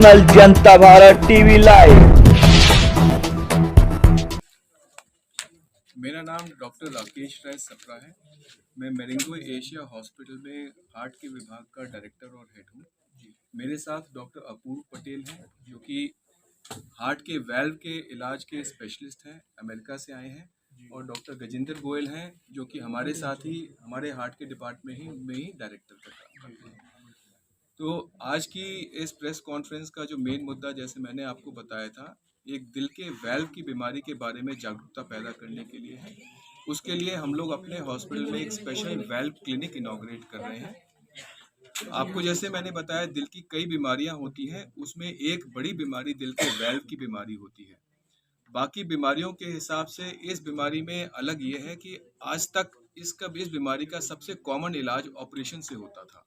जनता Bharat TV live. मेरा नाम doctor Rakesh Rai Sapra है। मैं मेरिंगो एशिया हॉस्पिटल में हार्ट के विभाग का डायरेक्टर और हेड हूँ। मेरे साथ डॉक्टर अपूर्व पटेल हैं जो कि हार्ट के वेल्व के इलाज के स्पेशलिस्ट हैं, अमेरिका से आए हैं। और डॉक्टर गजेंद्र गोयल हैं जो कि हमारे साथ ही हमारे हार्ट के डिपार्टमेंट में ही डायरेक्टर का काम करते हैं। तो आज की इस प्रेस कॉन्फ्रेंस का जो मेन मुद्दा, जैसे मैंने आपको बताया था, एक दिल के वेल्व की बीमारी के बारे में जागरूकता पैदा करने के लिए है। उसके लिए हम लोग अपने हॉस्पिटल में एक स्पेशल वेल्व क्लिनिक इनॉग्रेट कर रहे हैं। आपको जैसे मैंने बताया, दिल की कई बीमारियां होती हैं, उसमें एक बड़ी बीमारी दिल के वेल्व की बीमारी होती है। बाकी बीमारियों के हिसाब से इस बीमारी में अलग ये है कि आज तक इस बीमारी का सबसे कॉमन इलाज ऑपरेशन से होता था।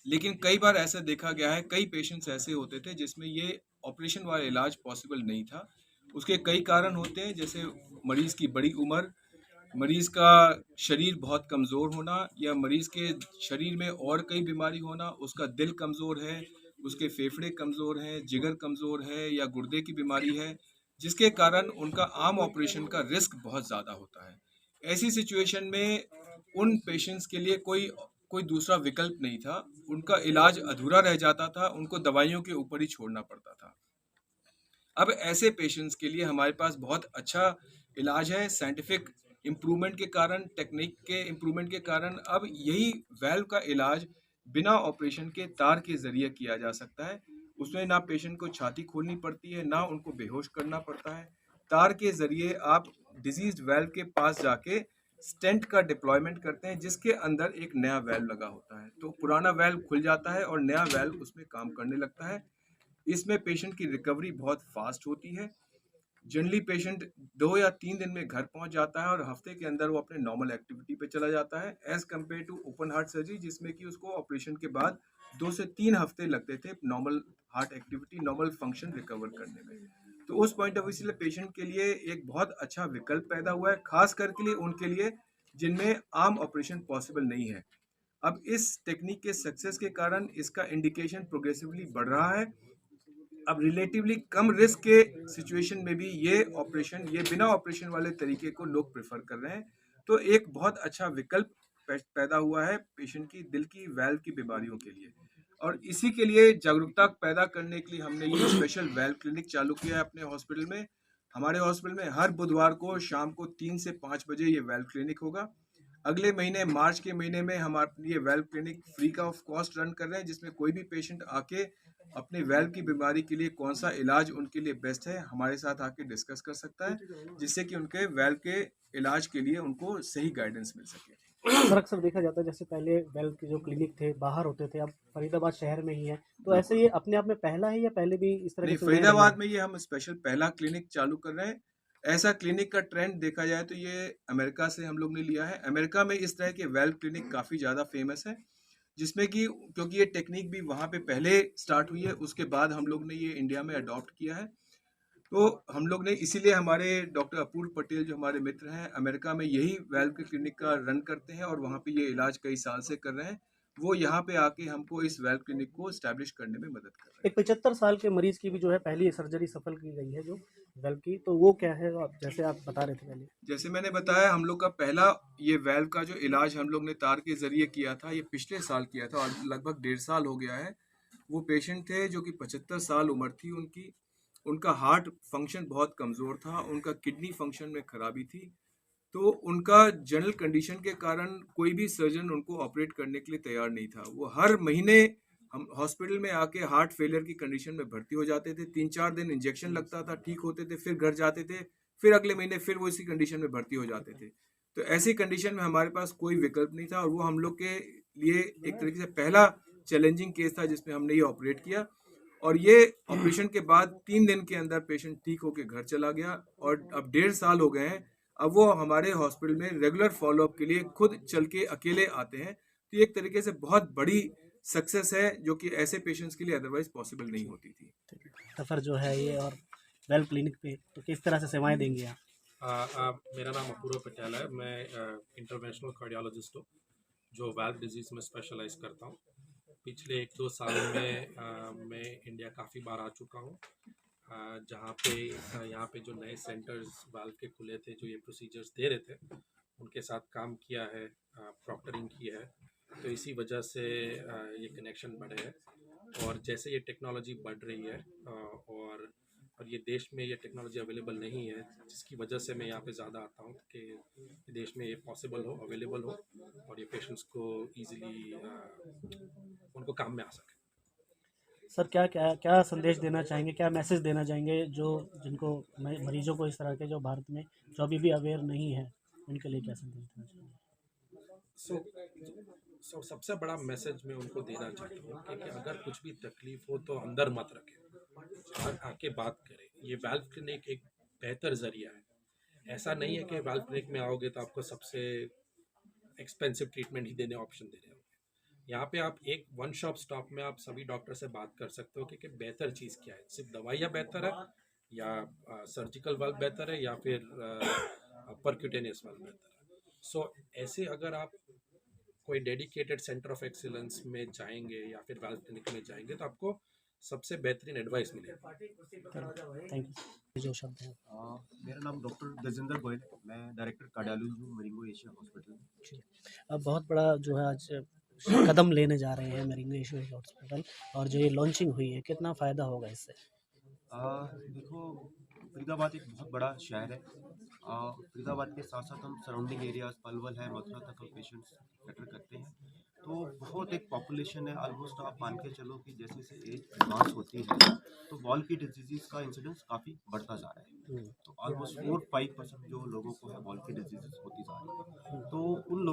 लेकिन कई बार ऐसा देखा गया है, कई पेशेंट्स ऐसे होते थे जिसमें ये ऑपरेशन वाला इलाज पॉसिबल नहीं था। उसके कई कारण होते हैं, जैसे मरीज की बड़ी उम्र, मरीज का शरीर बहुत कमज़ोर होना, या मरीज के शरीर में और कई बीमारी होना, उसका दिल कमज़ोर है, उसके फेफड़े कमज़ोर हैं, जिगर कमज़ोर है, या गुर्दे की बीमारी है, जिसके कारण उनका आम ऑपरेशन का रिस्क बहुत ज़्यादा होता है। ऐसी सिचुएशन में उन पेशेंट्स के लिए कोई कोई दूसरा विकल्प नहीं था। उनका इलाज अधूरा रह जाता था, उनको दवाइयों के ऊपर ही छोड़ना पड़ता था। अब ऐसे पेशेंट्स के लिए हमारे पास बहुत अच्छा इलाज है। साइंटिफिक इम्प्रूवमेंट के कारण, टेक्निक के इम्प्रूवमेंट के कारण अब यही वेल्व का इलाज बिना ऑपरेशन के तार के जरिए किया जा सकता है। उसमें ना पेशेंट को छाती खोलनी पड़ती है, ना उनको बेहोश करना पड़ता है। तार के जरिए आप डिजीज्ड वेल्व के पास जाके स्टेंट का डिप्लॉयमेंट करते हैं, जिसके अंदर एक नया वेल्व लगा होता है। तो पुराना वेल्व खुल जाता है और नया वेल्व उसमें काम करने लगता है। इसमें पेशेंट की रिकवरी बहुत फास्ट होती है। जनरली पेशेंट 2 या 3 दिन में घर पहुंच जाता है और हफ्ते के अंदर वो अपने नॉर्मल एक्टिविटी पे चला जाता है, as compare to open heart surgery, जिसमें कि उसको ऑपरेशन के बाद 2 से 3 हफ्ते लगते थे normal heart activity, normal function recover करने में। तो उस पॉइंट ऑफ व्यू से पेशेंट के लिए एक बहुत अच्छा विकल्प पैदा हुआ है, खास करके लिए उनके लिए जिनमें आम ऑपरेशन पॉसिबल नहीं है। अब इस टेक्निक के सक्सेस के कारण इसका इंडिकेशन प्रोग्रेसिवली बढ़ रहा है। अब रिलेटिवली कम रिस्क के सिचुएशन में भी ये बिना ऑपरेशन वाले तरीके को लोग प्रेफर कर रहे हैं। तो एक बहुत अच्छा विकल्प पैदा हुआ है पेशेंट की दिल की वेल्व की बीमारियों के लिए। और इसी के लिए जागरूकता पैदा करने के लिए हमने ये स्पेशल वेल्व क्लिनिक चालू किया है अपने हॉस्पिटल में। हमारे हॉस्पिटल में हर बुधवार को शाम को 3 से 5 बजे ये वेल्व क्लिनिक होगा। अगले महीने मार्च के महीने में हम ये वेल्व क्लिनिक फ्री का ऑफ कॉस्ट रन कर रहे हैं, जिसमें कोई भी पेशेंट आके अपने वेल्व की बीमारी के लिए कौन सा इलाज उनके लिए बेस्ट है हमारे साथ आके डिस्कस कर सकता है, जिससे कि उनके वेल्व के इलाज के लिए उनको सही गाइडेंस मिल सके। सर अक्सर देखा जाता है जैसे पहले वेल्व के जो क्लिनिक थे बाहर होते थे, अब फरीदाबाद शहर में ही है, तो ऐसे ये अपने आप में पहला है या पहले भी इस तरह नहीं, की सुविधाएं फरीदाबाद रही में ये हम स्पेशल पहला क्लिनिक चालू कर रहे हैं। ऐसा क्लिनिक का ट्रेंड देखा जाए तो ये अमेरिका से हम लोग ने लिया है। अमेरिका में इस तरह के वेल्व क्लिनिक काफ़ी ज़्यादा फेमस है, जिसमें कि क्योंकि ये टेक्निक भी वहाँ पे पहले स्टार्ट हुई है, उसके बाद हम लोग ने ये इंडिया में अडॉप्ट किया है। तो हम लोग ने इसीलिए हमारे डॉक्टर अपूर्व पटेल जो हमारे मित्र हैं, अमेरिका में यही वेल्व की क्लिनिक का रन करते हैं और वहाँ पे ये इलाज कई साल से कर रहे हैं। वो यहाँ पे आके हमको इस वेल्व क्लिनिक को एस्टैब्लिश करने में मदद कर रहे हैं। एक 75 साल के मरीज की भी जो है पहली सर्जरी सफल की गई है जो वेल्व की, तो वो क्या है जैसे आप बता रहे थे पहले? जैसे मैंने बताया, हम लोग का पहला ये वेल्व का जो इलाज हम लोग ने तार के जरिए किया था, ये पिछले साल किया था और लगभग 1.5 साल हो गया है। वो पेशेंट थे जो कि 75 साल उम्र थी उनकी। उनका हार्ट फंक्शन बहुत कमज़ोर था, उनका किडनी फंक्शन में खराबी थी। तो उनका जनरल कंडीशन के कारण कोई भी सर्जन उनको ऑपरेट करने के लिए तैयार नहीं था। वो हर महीने हम हॉस्पिटल में आके हार्ट फेलियर की कंडीशन में भर्ती हो जाते थे। 3-4 दिन इंजेक्शन लगता था, ठीक होते थे, फिर घर जाते थे, फिर अगले महीने फिर वो इसी कंडीशन में भर्ती हो जाते थे। तो ऐसी कंडीशन में हमारे पास कोई विकल्प नहीं था और वो हम लोग के लिए एक तरीके से पहला चैलेंजिंग केस था जिसमें हमने ये ऑपरेट किया। और ये ऑपरेशन के बाद 3 दिन के अंदर पेशेंट ठीक होकर घर चला गया और अब 1.5 साल हो गए हैं। अब वो हमारे हॉस्पिटल में रेगुलर फॉलोअप के लिए खुद चल के अकेले आते हैं। तो ये एक तरीके से बहुत बड़ी सक्सेस है जो कि ऐसे पेशेंट्स के लिए अदरवाइज पॉसिबल नहीं होती थी। सफर जो है ये, और वेल्व क्लिनिक पे तो किस तरह से सेवाएं देंगे आप? मेरा नाम अपूर्व पटेल है। मैं इंटरवेंशनल कार्डियोलॉजिस्ट हूँ जो वाल्व डिजीज़ में स्पेशलाइज करता हूँ। पिछले 1-2 साल में मैं इंडिया काफ़ी बार आ चुका हूँ, जहाँ पे यहाँ पे जो नए सेंटर्स वाल्व के खुले थे, जो ये प्रोसीजर्स दे रहे थे, उनके साथ काम किया है, प्रॉक्टरिंग की है। तो इसी वजह से ये कनेक्शन बढ़े हैं। और जैसे ये टेक्नोलॉजी बढ़ रही है और ये देश में ये टेक्नोलॉजी अवेलेबल नहीं है, जिसकी वजह से मैं यहाँ पे ज़्यादा आता हूँ कि देश में ये पॉसिबल हो, अवेलेबल हो और ये पेशेंट्स को ईज़िली उनको काम में आ सके। सर क्या क्या क्या संदेश देना चाहेंगे, क्या मैसेज देना चाहेंगे जो जिनको मरीजों को इस तरह के जो भारत में जो अभी भी अवेयर नहीं है, उनके लिए क्या संदेश देना चाहेंगे? सबसे बड़ा मैसेज मैं उनको देना चाहता हूँ कि अगर कुछ भी तकलीफ हो तो अंदर मत रखें, और आके बात करें। ये वाल्व क्लिनिक एक बेहतर ज़रिया है। ऐसा नहीं है कि वाल्व क्लिनिक में आओगे तो आपको सबसे एक्सपेंसिव ट्रीटमेंट ही देने ऑप्शन दे रहे हो। यहाँ पे आप एक वन शॉप स्टॉप में आप सभी डॉक्टर से बात कर सकते हो कि बेहतर चीज़ क्या है, सिर्फ दवाइयाँ बेहतर है या सर्जिकल वाल्व बेहतर है या फिर परक्यूटेनियस वाल्व बेहतर है। सो ऐसे अगर आप कोई डेडिकेटेड सेंटर ऑफ एक्सीलेंस में जाएंगे या फिर वाल्व क्लिनिक में जाएंगे तो आपको सबसे बेहतरीन एडवाइस मिलेगी। Thank you. जो शब्द हैं मेरा नाम डॉक्टर गजेंद्र गोयल है। मैं डायरेक्टर कार्डियोलॉजी हूँ मेरिंगो एशिया हॉस्पिटल में। अब बहुत बड़ा जो है आज कदम लेने जा रहे हैं मेरिंगो एशिया हॉस्पिटल, और जो ये लॉन्चिंग हुई है, कितना फ़ायदा होगा इससे? देखो, फरीदाबाद एक बहुत बड़ा शहर है। फरीदाबाद के साथ साथ हम सराउंडिंग एरियाज पलवल है, मथुरा तक हम पेशेंट्स कैटर करते हैं। तो बहुत एक पॉपुलेशन है, ऑलमोस्ट आप मान के चलो कि जैसे जैसे एज एडवांस होती है तो वॉल की डिजीज़ का इंसिडेंस काफ़ी बढ़ता जा रहा है। तो ऑलमोस्ट 4-5% जो लोगों को है वॉल की डिजीज़ होती जा रही है। तो उन